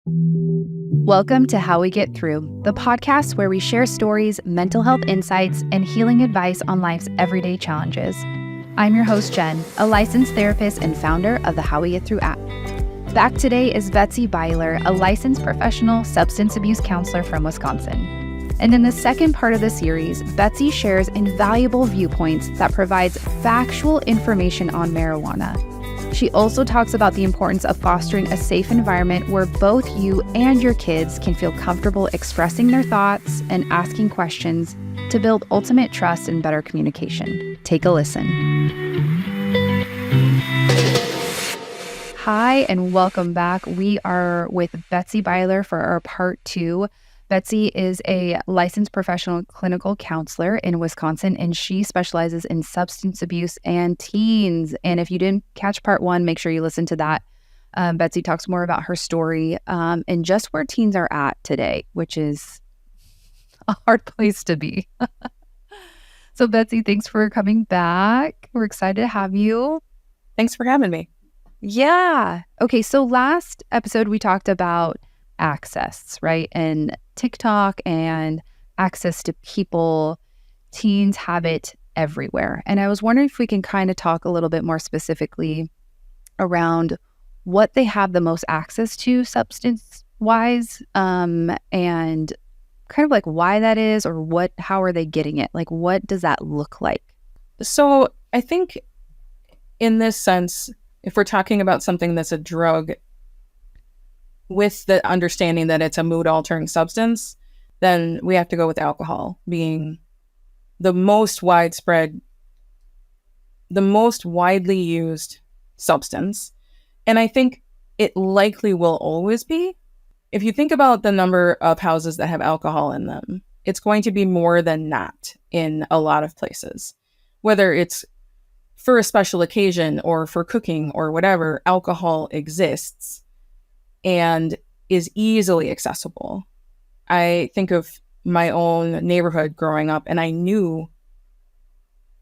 Welcome to How We Get Through, the podcast where we share stories, mental health insights, and healing advice on life's everyday challenges. I'm your host, Jen, a licensed therapist and founder of the How We Get Through app. Back today is Betsy Byler, a licensed professional substance abuse counselor from Wisconsin. And in the second part of the series, Betsy shares invaluable viewpoints that provides factual information on marijuana. She also talks about the importance of fostering a safe environment where both you and your kids can feel comfortable expressing their thoughts and asking questions to build ultimate trust and better communication. Take a listen. Hi, and welcome back. We are with Betsy Byler for our part 2. Betsy is a licensed professional clinical counselor in Wisconsin, and she specializes in substance abuse and teens. And if you didn't catch part 1, make sure you listen to that. Betsy talks more about her story and just where teens are at today, which is a hard place to be. So Betsy, thanks for coming back. We're excited to have you. Thanks for having me. Yeah. Okay, so last episode we talked about access, right? And TikTok and access to people. Teens have it everywhere. And I was wondering if we can kind of talk a little bit more specifically around what they have the most access to substance-wise, and kind of like why that is, or how are they getting it? Like, what does that look like? So I think in this sense, if we're talking about something that's a drug with the understanding that it's a mood-altering substance, then we have to go with alcohol being the most widespread, the most widely used substance. And I think it likely will always be. If you think about the number of houses that have alcohol in them, it's going to be more than not in a lot of places. Whether it's for a special occasion or for cooking or whatever, alcohol exists and is easily accessible. I think of my own neighborhood growing up, and I knew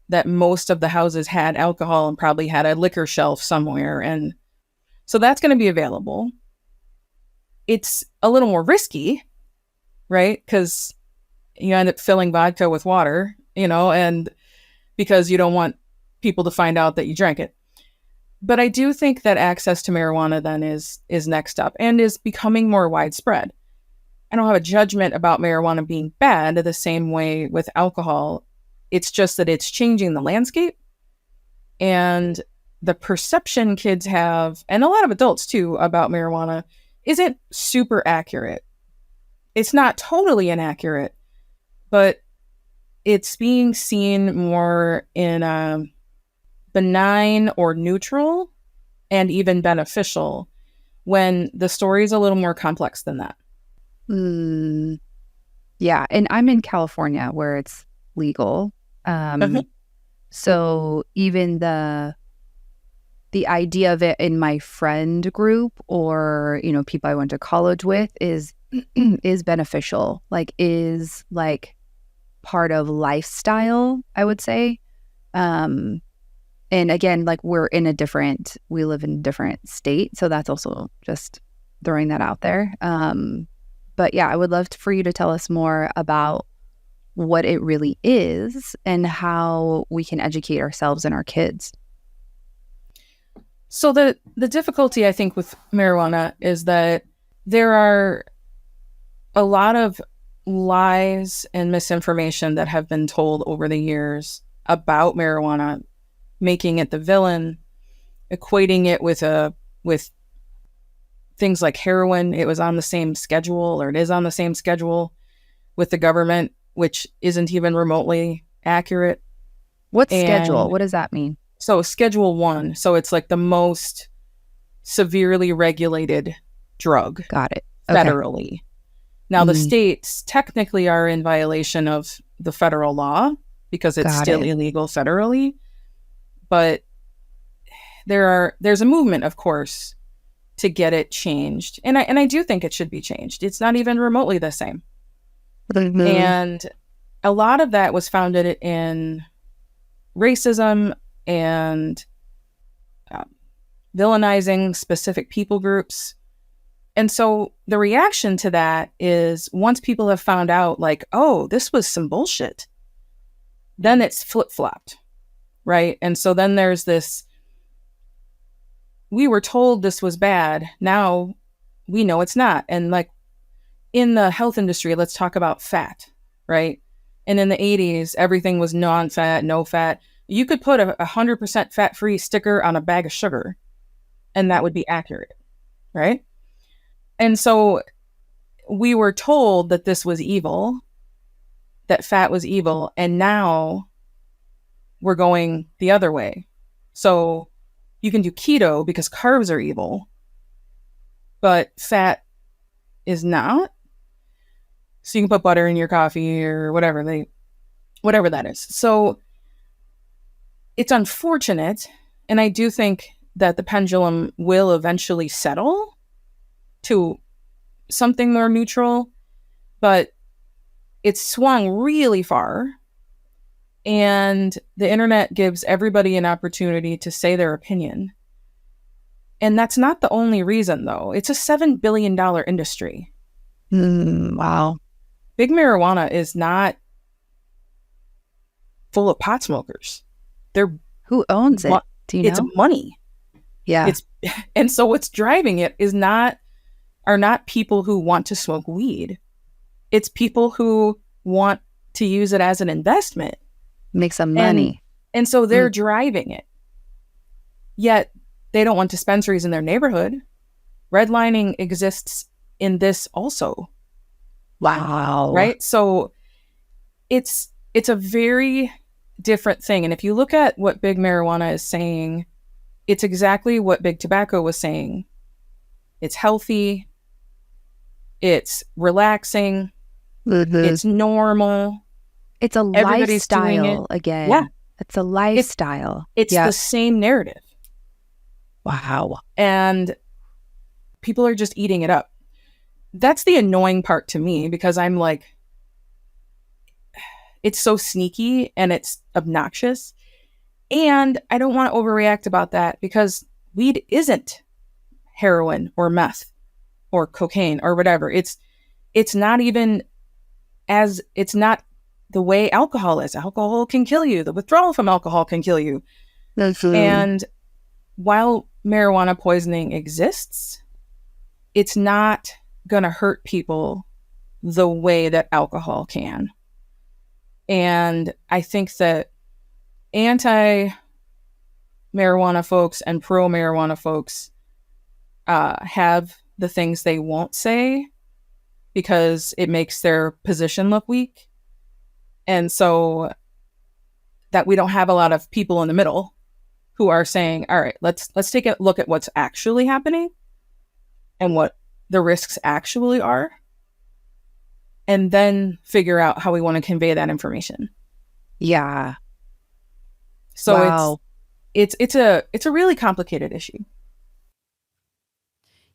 that most of the houses had alcohol and probably had a liquor shelf somewhere. And so that's going to be available. It's a little more risky, right? Because you end up filling vodka with water, and because you don't want people to find out that you drank it. But I do think that access to marijuana then is next up and is becoming more widespread. I don't have a judgment about marijuana being bad the same way with alcohol. It's just that it's changing the landscape, and the perception kids have, and a lot of adults too, about marijuana isn't super accurate. It's not totally inaccurate, but it's being seen more in a benign or neutral and even beneficial, when the story is a little more complex than that. Yeah, and I'm in California where it's legal. So even the idea of it in my friend group or, people I went to college with is beneficial, is part of lifestyle, I would say. And again, we live in a different state. So that's also just throwing that out there. But yeah, I would love for you to tell us more about what it really is and how we can educate ourselves and our kids. So the difficulty, I think, with marijuana is that there are a lot of lies and misinformation that have been told over the years about marijuana, making it the villain, equating it with things like heroin. It was on the same schedule, or it is on the same schedule with the government, which isn't even remotely accurate. Schedule? What does that mean? So Schedule 1. So it's like the most severely regulated drug. Got it. Federally. Okay. Now, the states technically are in violation of the federal law because it's still illegal federally. But there's a movement, of course, to get it changed. And I do think it should be changed. It's not even remotely the same. And a lot of that was founded in racism and villainizing specific people groups And so the reaction to that is once people have found out like, oh, this was some bullshit, then it's flip-flopped, right? And so then there's this, we were told this was bad. Now we know it's not. And like in the health industry, let's talk about fat, right? And in the 80s, everything was non-fat, no fat. You could put a 100% fat-free sticker on a bag of sugar, and that would be accurate, right? And so we were told that this was evil, that fat was evil, and now we're going the other way. So you can do keto because carbs are evil, but fat is not. So you can put butter in your coffee or whatever that is. So it's unfortunate, and I do think that the pendulum will eventually settle to something more neutral, but it's swung really far, and the internet gives everybody an opportunity to say their opinion. And that's not the only reason, though. It's a $7 billion industry. Wow. Big marijuana is not full of pot smokers. Who owns it? Do you know? It's money. Yeah. And so what's driving it are not people who want to smoke weed. It's people who want to use it as an investment. Make some money. And so they're driving it. Yet they don't want dispensaries in their neighborhood. Redlining exists in this also. Wow. Right? So it's a very different thing. And if you look at what big marijuana is saying, it's exactly what big tobacco was saying. It's healthy. It's relaxing. It's normal. It's a lifestyle again. Yeah. It's a lifestyle. It's the same narrative. Wow. And people are just eating it up. That's the annoying part to me, because I'm like, it's so sneaky and it's obnoxious. And I don't want to overreact about that, because weed isn't heroin or meth or cocaine or whatever. It's not even it's not the way alcohol is. Alcohol can kill you. The withdrawal from alcohol can kill you. And while marijuana poisoning exists, it's not going to hurt people the way that alcohol can. And I think that anti-marijuana folks and pro-marijuana folks have the things they won't say because it makes their position look weak. And so that we don't have a lot of people in the middle who are saying, all right, let's take a look at what's actually happening and what the risks actually are, and then figure out how we want to convey that information. Yeah. So wow. it's a really complicated issue.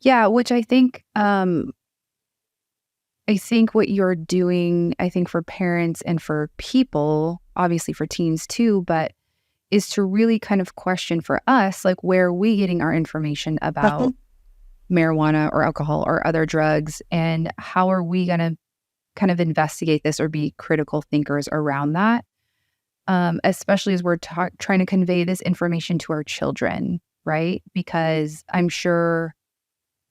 Yeah, which I think what you're doing, I think for parents and for people, obviously for teens too, but is to really kind of question for us, like, where are we getting our information about marijuana or alcohol or other drugs, and how are we going to kind of investigate this or be critical thinkers around that, especially as we're trying to convey this information to our children, right? Because I'm sure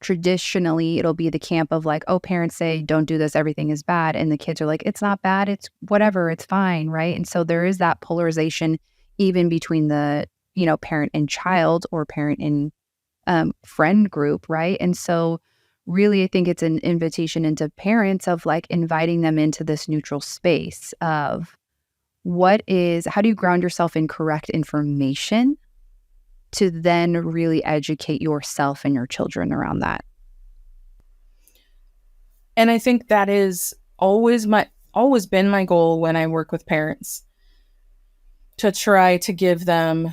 traditionally it'll be the camp of like, oh, parents say don't do this, everything is bad, and the kids are like, it's not bad, it's whatever, it's fine, right? And so there is that polarization even between the parent and child, or parent and friend group, right? And so really I think it's an invitation into parents of like inviting them into this neutral space of how do you ground yourself in correct information to then really educate yourself and your children around that. And I think that is always been my goal when I work with parents, to try to give them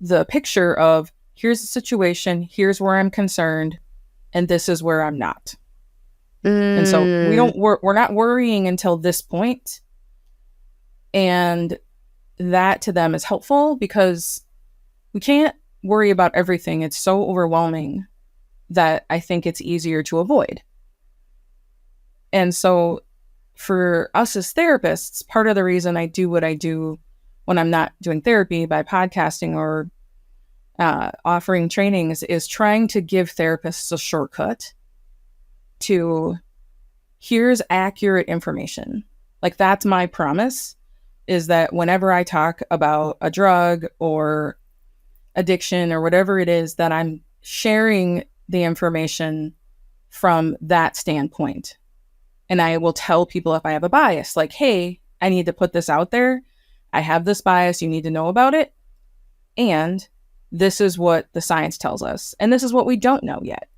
the picture of, here's the situation, here's where I'm concerned, and this is where I'm not. And so we're not worrying until this point. And that to them is helpful, because we can't worry about everything. It's so overwhelming. that I think it's easier to avoid. And so for us as therapists, part of the reason I do what I do when I'm not doing therapy by podcasting or offering trainings is trying to give therapists a shortcut to here's accurate information. Like that's my promise, is that whenever I talk about a drug or addiction or whatever it is, that I'm sharing the information from that standpoint. And I will tell people if I have a bias, like, hey, I need to put this out there. I have this bias. You need to know about it. And this is what the science tells us. And this is what we don't know yet.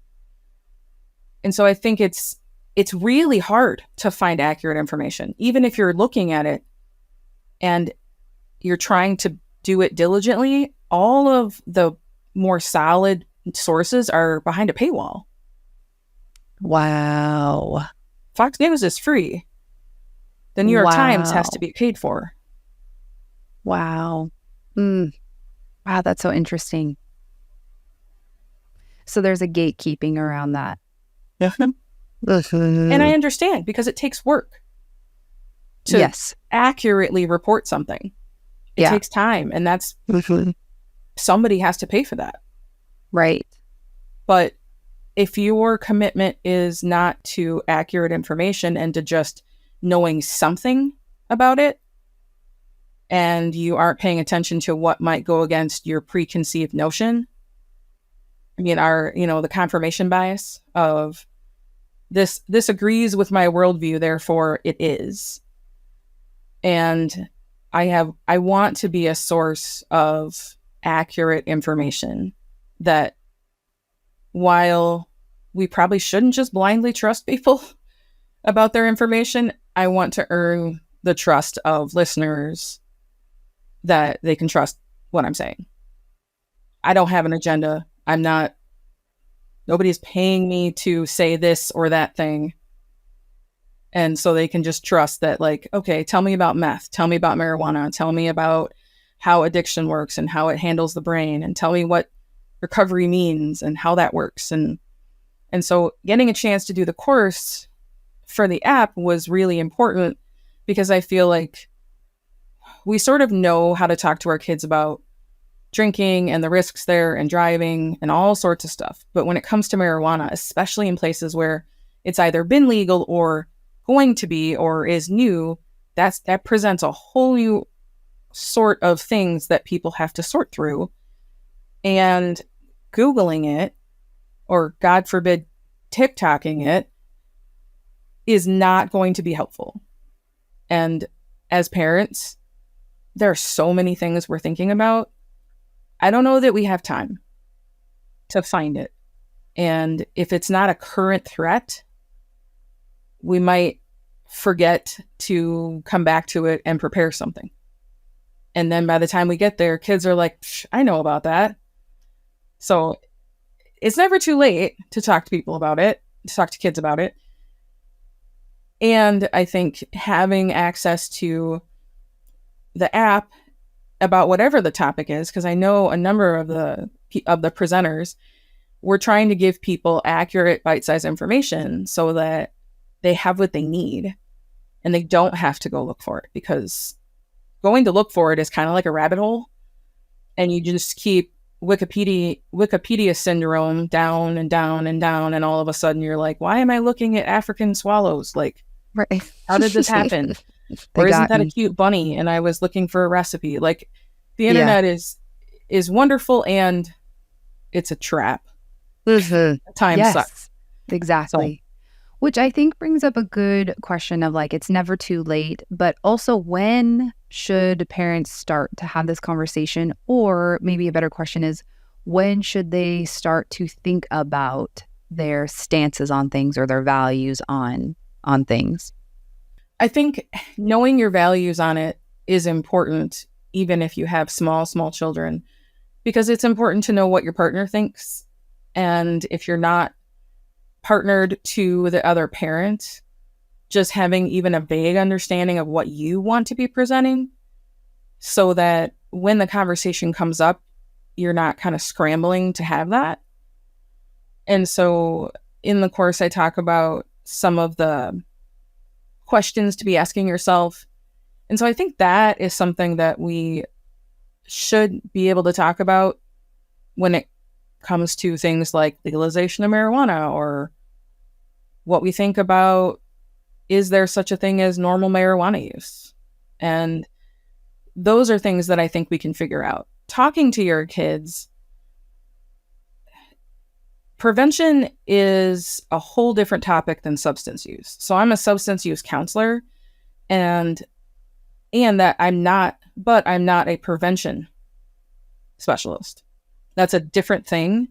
And so I think it's really hard to find accurate information, even if you're looking at it and you're trying to do it diligently. All of the more solid sources are behind a paywall. Wow. Fox News is free. The New York Times has to be paid for. Wow. Wow, that's so interesting. So there's a gatekeeping around that. And I understand, because it takes work to accurately report something. It takes time, and that's somebody has to pay for that. Right. But if your commitment is not to accurate information and to just knowing something about it, and you aren't paying attention to what might go against your preconceived notion, I mean, the confirmation bias of this agrees with my worldview, therefore it is. And I want to be a source of accurate information that, while we probably shouldn't just blindly trust people about their information, I want to earn the trust of listeners that they can trust what I'm saying. I don't have an agenda. Nobody's paying me to say this or that thing. And so they can just trust that, like, okay, tell me about meth, tell me about marijuana, tell me about how addiction works and how it handles the brain, and tell me what recovery means and how that works. And so getting a chance to do the course for the app was really important, because I feel like we sort of know how to talk to our kids about drinking and the risks there and driving and all sorts of stuff. But when it comes to marijuana, especially in places where it's either been legal or going to be or is new, that presents a whole new sort of things that people have to sort through. And Googling it, or God forbid, TikToking it, is not going to be helpful. And as parents, there are so many things we're thinking about. I don't know that we have time to find it. And if it's not a current threat, we might forget to come back to it and prepare something. And then by the time we get there, kids are like, I know about that. So it's never too late to talk to people about it, to talk to kids about it. And I think having access to the app about whatever the topic is, because I know a number of the presenters were trying to give people accurate bite-sized information so that they have what they need and they don't have to go look for it, because going to look for it is kind of like a rabbit hole, and you just keep Wikipedia syndrome down and down and down, and all of a sudden you're like, why am I looking at African swallows? Like, right. How did this happen? Or isn't that a cute bunny and I was looking for a recipe? Like, the internet is wonderful, and it's a trap. Time sucks. Exactly. Which I think brings up a good question of, like, it's never too late, but also when should parents start to have this conversation? Or maybe a better question is, when should they start to think about their stances on things or their values on things? I think knowing your values on it is important, even if you have small children, because it's important to know what your partner thinks. And if you're not partnered to the other parent, just having even a vague understanding of what you want to be presenting, so that when the conversation comes up, you're not kind of scrambling to have that. And so in the course, I talk about some of the questions to be asking yourself. And so I think that is something that we should be able to talk about when it comes to things like legalization of marijuana, or what we think about, is there such a thing as normal marijuana use? And those are things that I think we can figure out. Talking to your kids, prevention is a whole different topic than substance use. So I'm a substance use counselor, and that I'm not a prevention specialist. That's a different thing.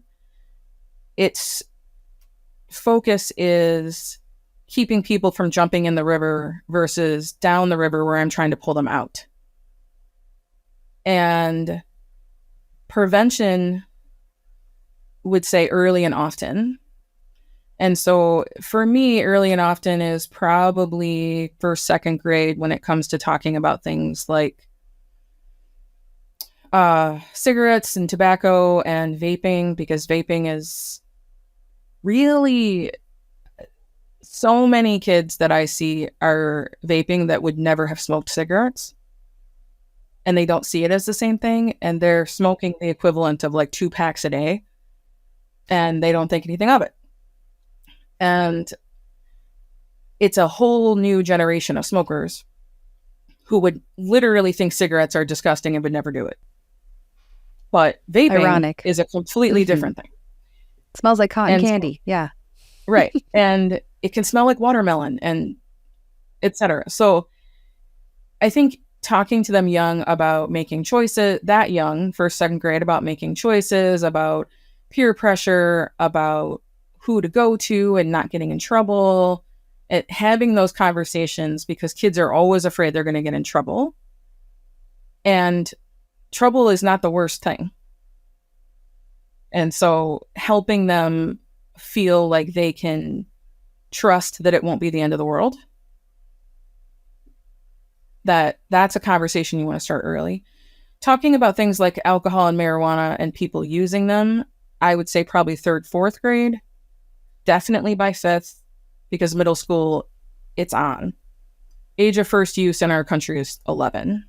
Its focus is keeping people from jumping in the river versus down the river where I'm trying to pull them out. And prevention would say early and often. And so for me, early and often is probably first, second grade when it comes to talking about things like cigarettes and tobacco and vaping, because vaping is really, so many kids that I see are vaping that would never have smoked cigarettes, and they don't see it as the same thing, and they're smoking the equivalent of like 2 packs a day, and they don't think anything of it. And it's a whole new generation of smokers who would literally think cigarettes are disgusting and would never do it. But vaping is a completely different thing. It smells like cotton candy. Yeah. Right. And it can smell like watermelon and etc. So I think talking to them young about making choices, that young, first, second grade, about making choices, about peer pressure, about who to go to and not getting in trouble, having those conversations, because kids are always afraid they're going to get in trouble. And trouble is not the worst thing. And so helping them feel like they can trust that it won't be the end of the world, that's a conversation you want to start early. Talking about things like alcohol and marijuana and people using them, I would say probably third, fourth grade, definitely by fifth, because middle school, it's on. Age of first use in our country is 11.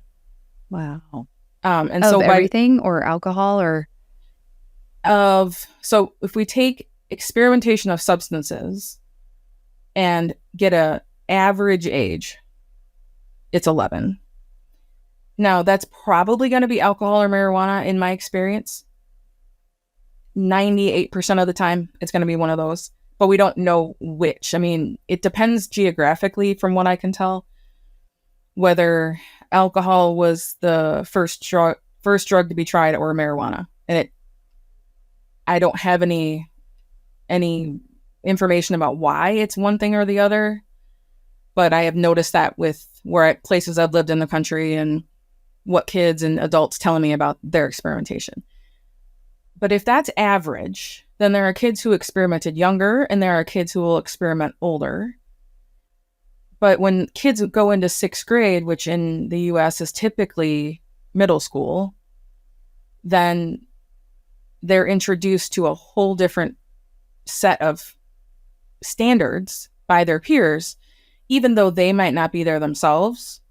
Wow. And of so everything, or alcohol, or so if we take experimentation of substances and get a average age, it's 11. Now that's probably going to be alcohol or marijuana in my experience. 98% of the time it's going to be one of those, but we don't know which. I mean, it depends geographically, from what I can tell, whether alcohol was the first drug to be tried, or marijuana. And I don't have any information about why it's one thing or the other, but I have noticed that with places I've lived in the country and what kids and adults telling me about their experimentation. But if that's average, then there are kids who experimented younger and there are kids who will experiment older. But when kids go into sixth grade, which in the US is typically middle school, then they're introduced to a whole different set of standards by their peers. Even though they might not be there themselves,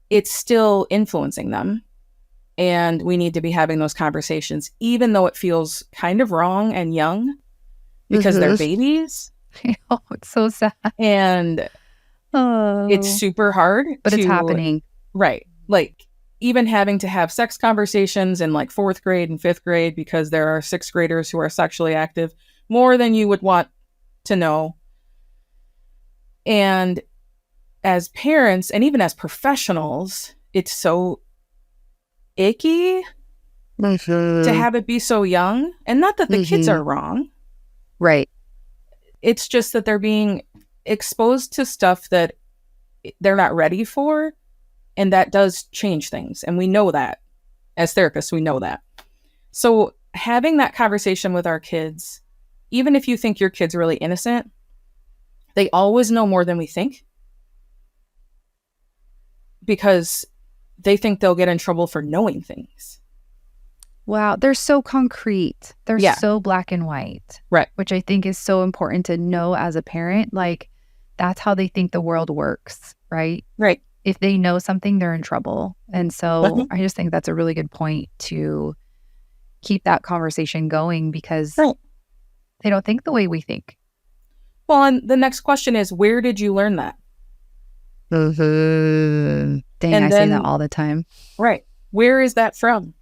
it's still influencing them. And we need to be having those conversations, even though it feels kind of wrong and young, because they're babies. Oh, it's so sad. And it's super hard. But it's happening. Right. Like even having to have sex conversations in like fourth grade and fifth grade, because there are sixth graders who are sexually active more than you would want to know. And as parents, and even as professionals, it's so icky to have it be so young. And not that the kids are wrong. Right. It's just that they're being exposed to stuff that they're not ready for. And that does change things. And we know that. As therapists, we know that. So having that conversation with our kids, even if you think your kid's really innocent, they always know more than we think, because they think they'll get in trouble for knowing things. Wow. They're so concrete. They're Yeah. so black and white. Right. Which I think is so important to know as a parent. Like, that's how they think the world works, right? Right. If they know something, they're in trouble. And so I just think that's a really good point to keep that conversation going, because Right. they don't think the way we think. Well, and the next question is, where did you learn that? Dang, And I say then, that all the time. right. Where is that from?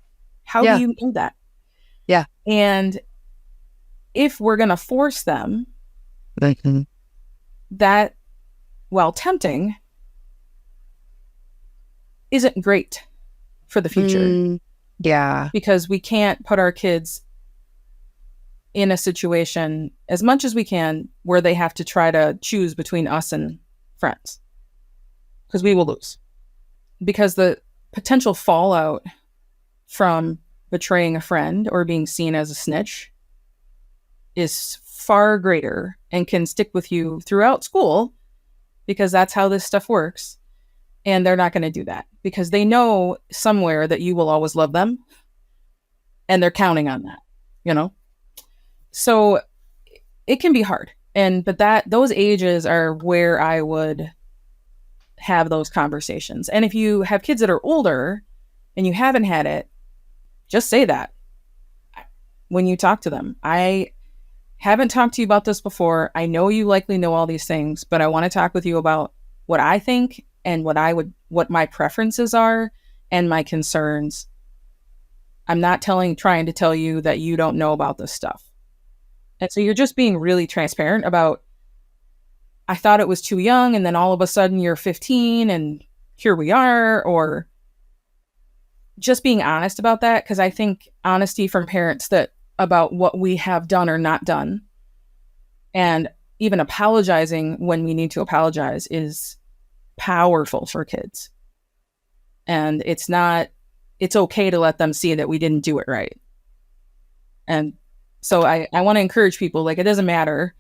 How Yeah. do you know that? Yeah. And if we're going to force them, that, while tempting, isn't great for the future. Yeah. Because we can't put our kids in a situation, as much as we can, where they have to try to choose between us and friends, because we will lose. Because the potential fallout from betraying a friend or being seen as a snitch is far greater and can stick with you throughout school, because that's how this stuff works. And they're not going to do that because they know somewhere that you will always love them, and they're counting on that, you know? So it can be hard. But those ages are where I would have those conversations. And if you have kids that are older and you haven't had it, just say that when you talk to them. I haven't talked to you about this before. I know you likely know all these things, but I want to talk with you about what I think and what my preferences are and my concerns. I'm not trying to tell you that you don't know about this stuff. And so you're just being really transparent about, I thought it was too young, and then all of a sudden you're 15 and here we are, or just being honest about that. Because I think honesty from parents about what we have done or not done, and even apologizing when we need to apologize, is powerful for kids. And it's okay to let them see that we didn't do it right. And so I want to encourage people, like, it doesn't matter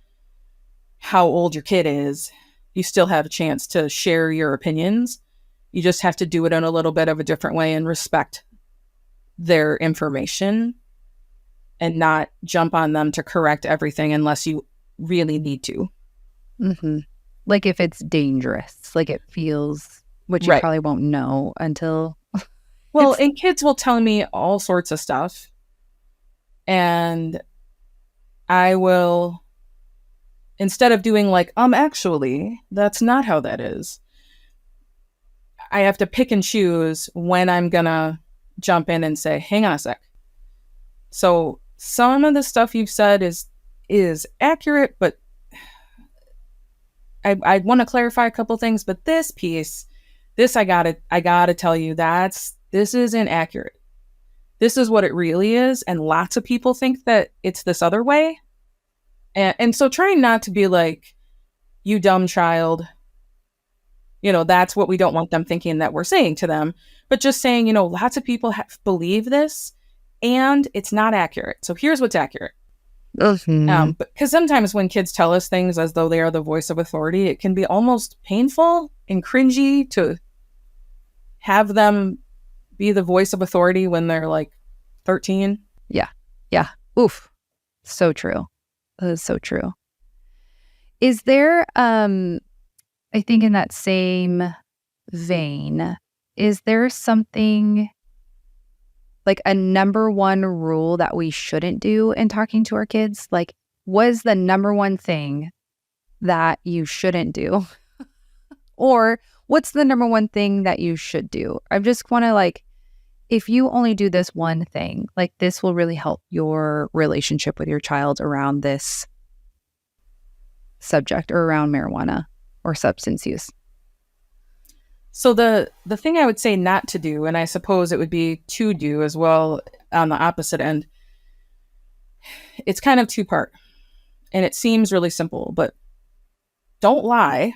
how old your kid is, you still have a chance to share your opinions. You just have to do it in a little bit of a different way and respect their information and not jump on them to correct everything unless you really need to. Mm-hmm. Like if it's dangerous, like it feels, which you probably won't know until. Well, and kids will tell me all sorts of stuff. And I will, instead of doing like, actually, that's not how that is, I have to pick and choose when I'm going to jump in and say, hang on a sec. So some of the stuff you've said is accurate, but I want to clarify a couple things. But this piece, I gotta tell you, this isn't accurate. This is what it really is. And lots of people think that it's this other way. And so trying not to be like, you dumb child, that's what we don't want them thinking that we're saying to them, but just saying, lots of people believe this and it's not accurate. So here's what's accurate. But because sometimes when kids tell us things as though they are the voice of authority, it can be almost painful and cringy to have them be the voice of authority when they're like 13. Yeah. Yeah. Oof. So true. That is so true. Is there, I think in that same vein, is there something like a number one rule that we shouldn't do in talking to our kids? Like, what is the number one thing that you shouldn't do? Or what's the number one thing that you should do? I just want to if you only do this one thing, this will really help your relationship with your child around this subject or around marijuana or substance use. So the thing I would say not to do, and I suppose it would be to do as well on the opposite end, it's kind of two-part. And it seems really simple, but don't lie.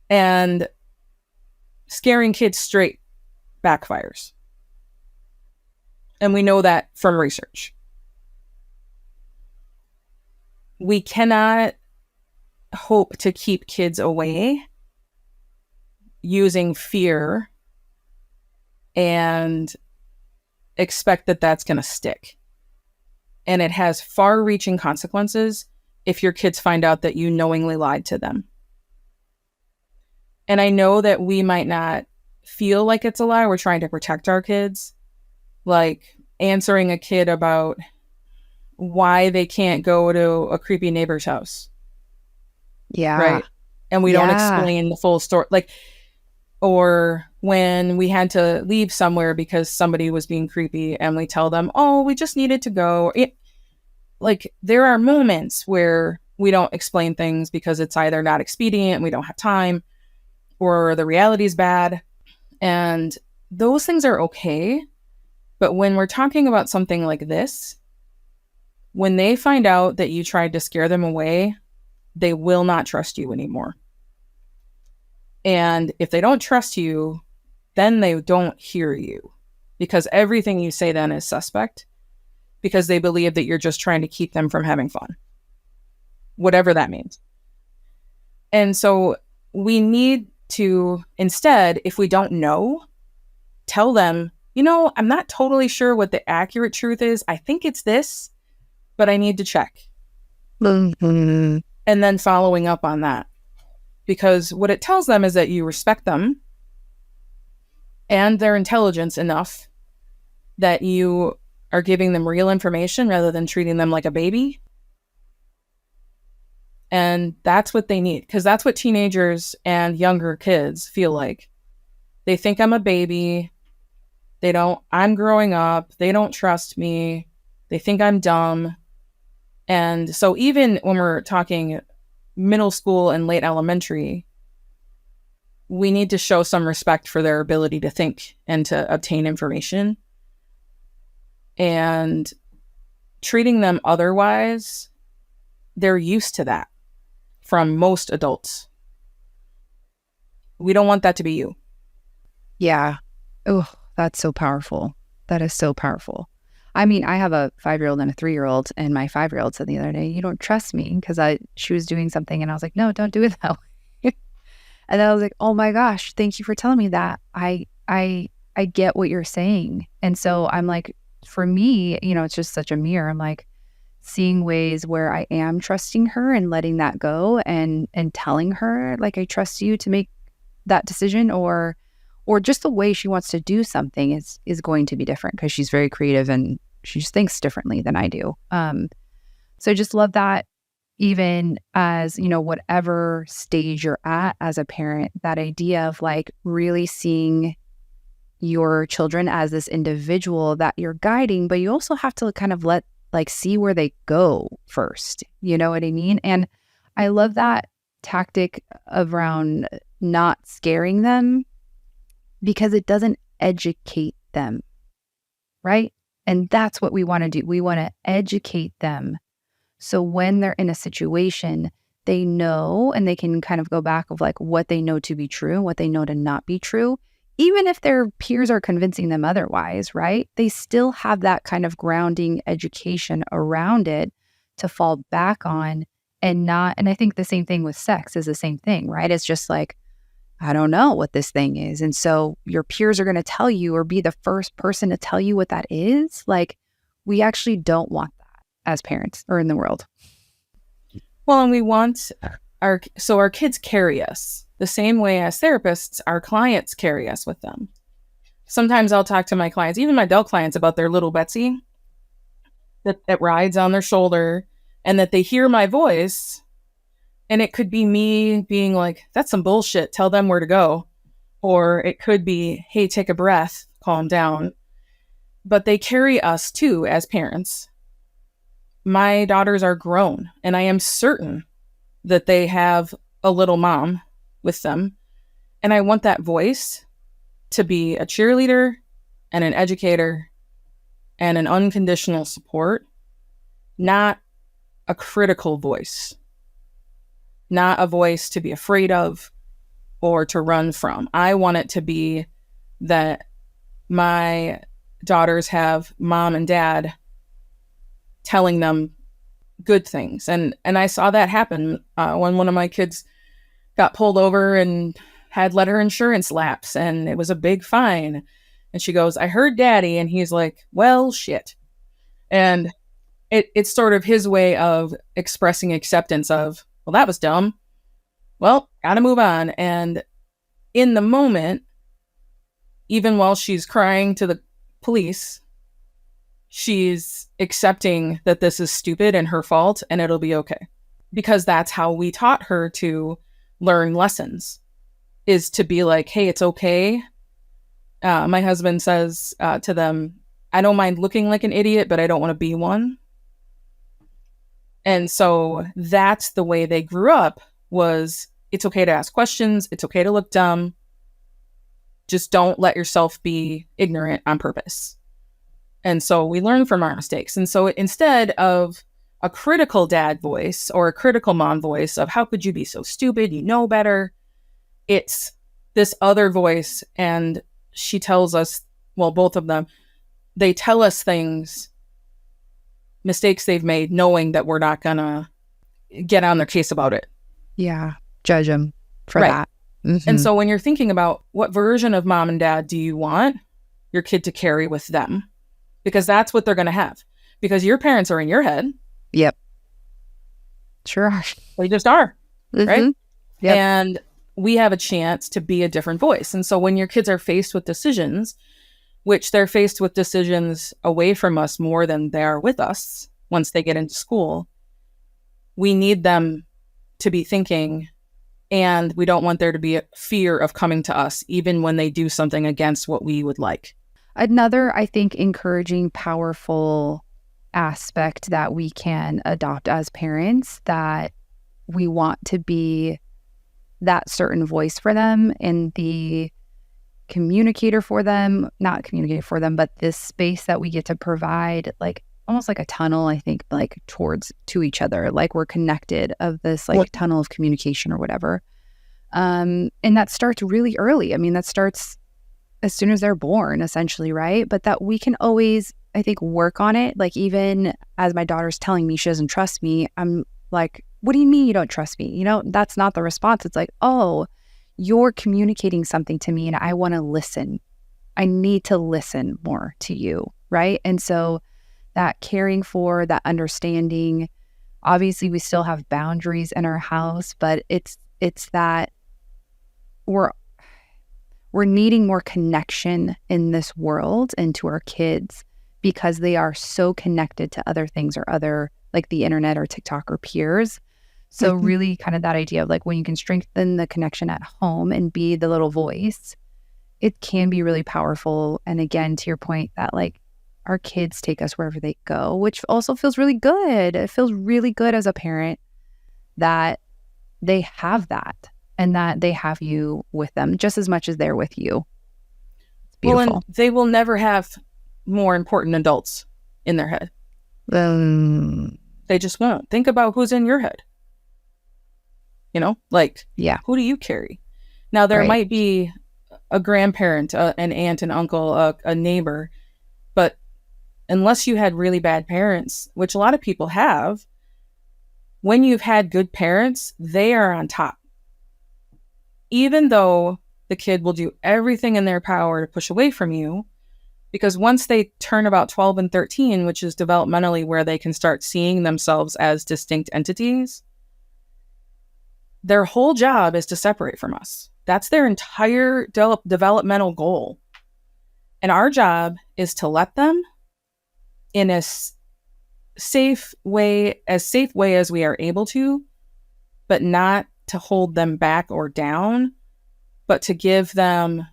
And scaring kids straight backfires. And we know that from research. We cannot hope to keep kids away using fear and expect that that's going to stick. And it has far-reaching consequences if your kids find out that you knowingly lied to them. And I know that we might not feel like it's a lie. We're trying to protect our kids. Like answering a kid about why they can't go to a creepy neighbor's house. Yeah. Right. And we don't explain the full story. Like, or when we had to leave somewhere because somebody was being creepy and we tell them, oh, we just needed to go. Like, there are moments where we don't explain things because it's either not expedient, we don't have time, or the reality is bad. And those things are okay. But when we're talking about something like this, when they find out that you tried to scare them away, they will not trust you anymore. And if they don't trust you, then they don't hear you, because everything you say then is suspect, because they believe that you're just trying to keep them from having fun, whatever that means. And so we need to, instead, if we don't know, tell them, I'm not totally sure what the accurate truth is. I think it's this, but I need to check. Mm-hmm. And then following up on that. Because what it tells them is that you respect them and their intelligence enough that you are giving them real information rather than treating them like a baby. And that's what they need, because that's what teenagers and younger kids feel like. They think I'm a baby. I'm growing up. They don't trust me. They think I'm dumb. And so even when we're talking middle school and late elementary, we need to show some respect for their ability to think and to obtain information. And treating them otherwise, they're used to that from most adults. We don't want that to be you. Yeah. Oh, that's so powerful. That is so powerful. I mean, I have a 5-year-old and a 3-year-old, and my 5-year-old said the other day, you don't trust me, because she was doing something and I was like, no, don't do it that way. And then I was like, oh my gosh, thank you for telling me that. I get what you're saying. And so I'm like, for me, it's just such a mirror. I'm like seeing ways where I am trusting her and letting that go, and telling her, like, I trust you to make that decision, or just the way she wants to do something is going to be different, because she's very creative and she just thinks differently than I do. So I just love that, even as, whatever stage you're at as a parent, that idea of like really seeing your children as this individual that you're guiding, but you also have to kind of see where they go first. You know what I mean? And I love that tactic around not scaring them, because it doesn't educate them, right? And that's what we want to do. We want to educate them. So when they're in a situation, they know, and they can kind of go back of like what they know to be true and what they know to not be true. Even if their peers are convincing them otherwise, right? They still have that kind of grounding education around it to fall back on, and I think the same thing with sex is the same thing, right? It's just like, I don't know what this thing is. And so your peers are going to tell you, or be the first person to tell you what that is. Like, we actually don't want that as parents or in the world. Well, and we want our kids carry us the same way as therapists, our clients carry us with them. Sometimes I'll talk to my clients, even my adult clients, about their little Betsy that rides on their shoulder, and that they hear my voice. And it could be me being like, that's some bullshit, tell them where to go. Or it could be, hey, take a breath, calm down. But they carry us too as parents. My daughters are grown, and I am certain that they have a little mom with them. And I want that voice to be a cheerleader and an educator and an unconditional support, not a critical voice. Not a voice to be afraid of or to run from. I want it to be that my daughters have mom and dad telling them good things. And I saw that happen when one of my kids got pulled over and had let her insurance lapse, and it was a big fine. And she goes, I heard daddy. And he's like, well, shit. And it's sort of his way of expressing acceptance of, well, that was dumb. Well, gotta move on. And in the moment, even while she's crying to the police, she's accepting that this is stupid and her fault and it'll be okay. Because that's how we taught her to learn lessons, is to be like, hey, it's okay. My husband says to them, I don't mind looking like an idiot, but I don't want to be one. And so that's the way they grew up, was it's okay to ask questions. It's okay to look dumb. Just don't let yourself be ignorant on purpose. And so we learn from our mistakes. And so instead of a critical dad voice or a critical mom voice of how could you be so stupid, you know better, it's this other voice. And she tells us, well, both of them, they tell us things, mistakes they've made, knowing that we're not gonna get on their case about it. Yeah, judge them for that. Mm-hmm. And so when you're thinking about what version of mom and dad do you want your kid to carry with them, because that's what they're going to have, because your parents are in your head. Yep. Sure. They just are. Mm-hmm. Right. Yep. And we have a chance to be a different voice. And so when your kids are faced with decisions, which they're faced with decisions away from us more than they are with us once they get into school, we need them to be thinking, and we don't want there to be a fear of coming to us, even when they do something against what we would like. Another, I think, encouraging, powerful aspect that we can adopt as parents, that we want to be that certain voice for them and the communicator for them, not communicator for them, but this space that we get to provide, like almost like a tunnel, I think, like to each other, like we're connected, of this like tunnel of communication or whatever. And that starts really early. I mean, that starts as soon as they're born, essentially, right? But that we can always, I think, work on it. Like, even as my daughter's telling me she doesn't trust me, I'm like, what do you mean you don't trust me? You know, that's not the response. It's like, oh, you're communicating something to me and I want to listen. I need to listen more to you, right? And so that caring for, that understanding, obviously we still have boundaries in our house, but it's that we're needing more connection in this world and to our kids, because they are so connected to other things or other, like the internet or TikTok or peers. So really kind of that idea of like, when you can strengthen the connection at home and be the little voice, it can be really powerful. And again, to your point, that like our kids take us wherever they go, which also feels really good. It feels really good as a parent that they have that, and that they have you with them just as much as they're with you. It's beautiful. Well, and they will never have more important adults in their head. They just won't. Think about who's in your head. You know, like, yeah, who do you carry? Now, there might be a grandparent, an aunt, an uncle, a neighbor, but unless you had really bad parents, which a lot of people have, when you've had good parents, they are on top. Even though the kid will do everything in their power to push away from you, because once they turn about 12 and 13, which is developmentally where they can start seeing themselves as distinct entities, their whole job is to separate from us. That's their entire developmental goal. And our job is to let them, in a safe way as we are able to, but not to hold them back or down, but to give them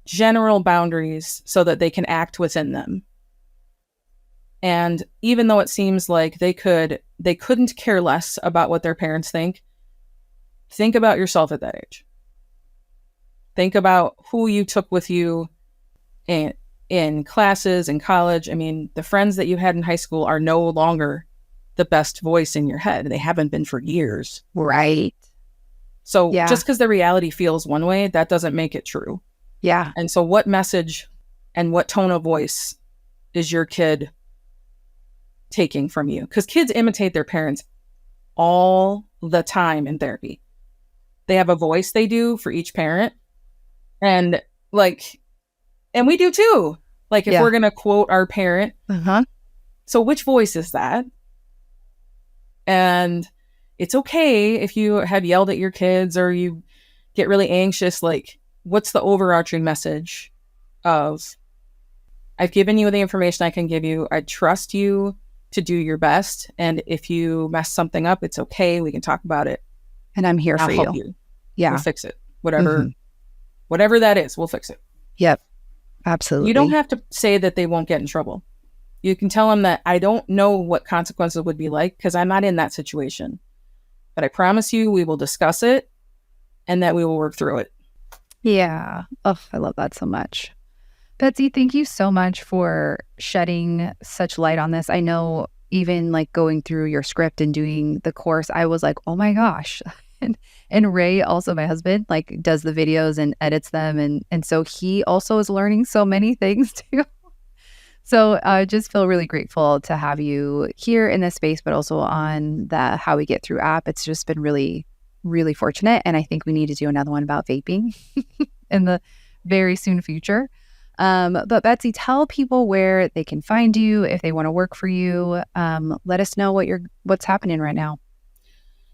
general boundaries so that they can act within them. And even though it seems like they couldn't care less about what their parents think about yourself at that age. Think about who you took with you in classes, in college. I mean, the friends that you had in high school are no longer the best voice in your head. They haven't been for years. Right. So just because the reality feels one way, that doesn't make it true. Yeah. And so what message and what tone of voice is your kid taking from you? Because kids imitate their parents all the time in therapy. They have a voice they do for each parent. And like, And we do too. Like if Yeah. we're going to quote our parent, so which voice is that? And it's okay if you have yelled at your kids or you get really anxious. Like, what's the overarching message of, I've given you the information I can give you. I trust you to do your best. And if you mess something up, it's okay. We can talk about it. And I'm here I'll for help you. you. Yeah. We'll fix it. Whatever that is, we'll fix it. Yep. Absolutely. You don't have to say that they won't get in trouble. You can tell them that I don't know what consequences would be like because I'm not in that situation. But I promise you we will discuss it and that we will work through it. Yeah. Oh, I love that so much. Betsy, thank you so much for shedding such light on this. I know even like going through your script and doing the course, I was like, oh my gosh. And Ray, also my husband, like does the videos and edits them. And so he also is learning so many things too. So I just feel really grateful to have you here in this space, but also on the How We Get Through app. It's just been really, really fortunate. And I think we need to do another one about vaping in the very soon future. But Betsy, tell people where they can find you if they want to work for you. Let us know what's happening right now.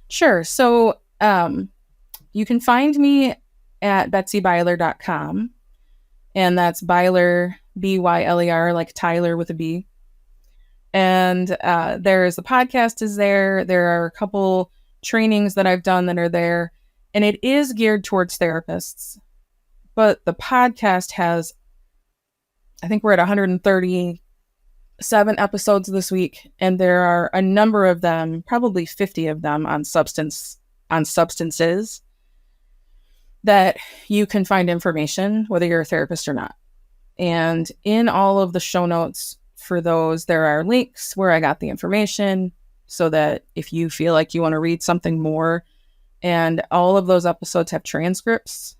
Sure. So you can find me at betsybyler.com. And that's Byler, Byler, like Tyler with a B. And there's the podcast is there. There are a couple trainings that I've done that are there. And it is geared towards therapists. But the podcast has, I think we're at 137 episodes this week. And there are a number of them, probably 50 of them on substances that you can find information, whether you're a therapist or not. And in all of the show notes for those, there are links where I got the information so that if you feel like you want to read something more, and all of those episodes have transcripts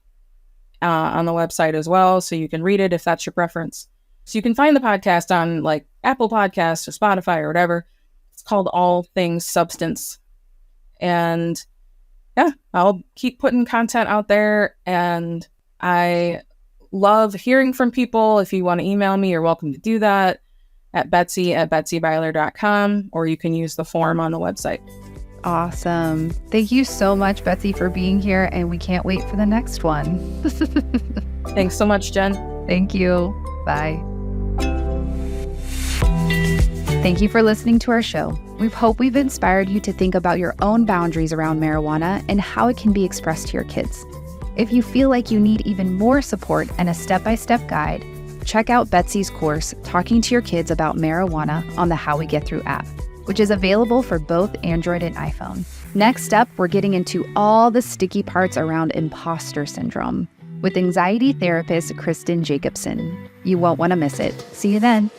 on the website as well. So you can read it if that's your preference. So you can find the podcast on like Apple Podcasts or Spotify or whatever. It's called All Things Substance. And yeah, I'll keep putting content out there, and I love hearing from people. If you want to email me, you're welcome to do that at betsy@betsybyler.com, or you can use the form on the website. Awesome. Thank you so much, Betsy, for being here, and we can't wait for the next one. Thanks so much, Jen. Thank you. Bye. Thank you for listening to our show. We hope we've inspired you to think about your own boundaries around marijuana and how it can be expressed to your kids. If you feel like you need even more support and a step-by-step guide, check out Betsy's course, Talking to Your Kids About Marijuana, on the How We Get Through app, which is available for both Android and iPhone. Next up, we're getting into all the sticky parts around imposter syndrome with anxiety therapist Kristen Jacobson. You won't want to miss it. See you then.